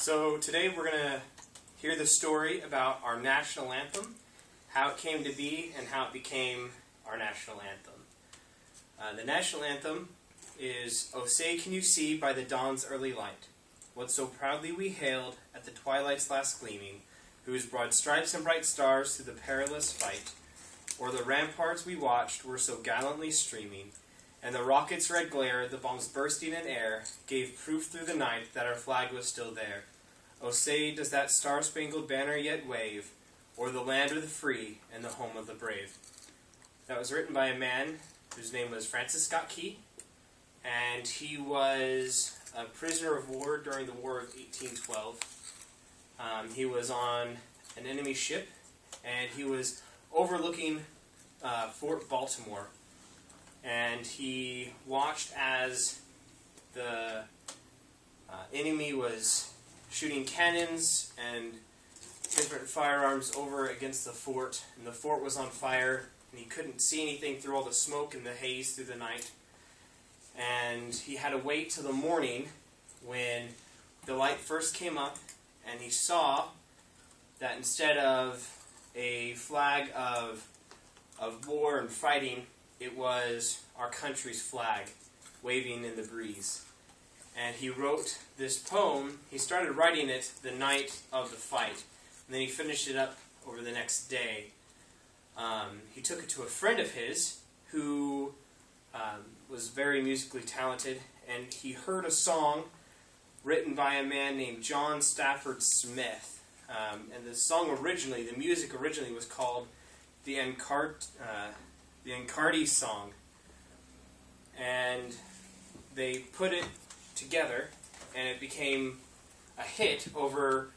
So today we're going to hear the story about our national anthem, how it came to be, and how it became our national anthem. The national anthem is, "O say, can you see by the dawn's early light, what so proudly we hailed at the twilight's last gleaming, whose broad stripes and bright stars through the perilous fight, o'er the ramparts we watched were so gallantly streaming, and the rocket's red glare, the bombs bursting in air, gave proof through the night that our flag was still there. O say, does that star-spangled banner yet wave, o'er the land of the free and the home of the brave?" That was written by a man whose name was Francis Scott Key, and he was a prisoner of war during the War of 1812. He was on an enemy ship, and he was overlooking Fort Baltimore. And he watched as the enemy was shooting cannons and different firearms over against the fort. And the fort was on fire, and he couldn't see anything through all the smoke and the haze through the night. And he had to wait till the morning when the light first came up, and he saw that instead of a flag of war and fighting, it was our country's flag waving in the breeze. And he wrote this poem. He started writing it the night of the fight, and then he finished it up over the next day. He took it to a friend of his who was very musically talented, and he heard a song written by a man named John Stafford Smith. And the music originally was called the Encardi Song. And they put it together, and it became a hit over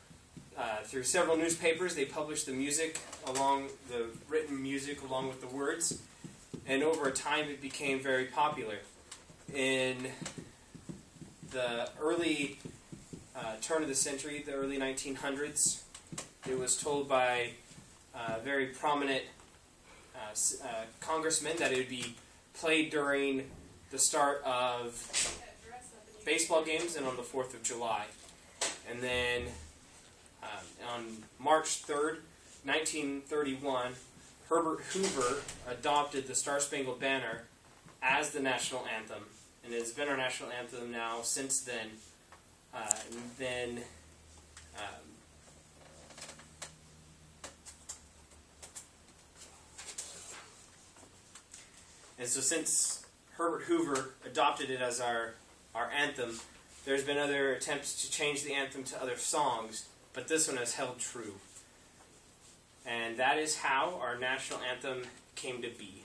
through several newspapers. They published the written music along with the words, and over time it became very popular. In the early turn of the century, the early 1900s, it was told by very prominent congressmen that it would be played during the start of baseball games and on the 4th of July. And then on March 3rd, 1931, Herbert Hoover adopted the Star-Spangled Banner as the national anthem. And it has been our national anthem now since then. And so since Herbert Hoover adopted it as our anthem, there's been other attempts to change the anthem to other songs, but this one has held true. And that is how our national anthem came to be.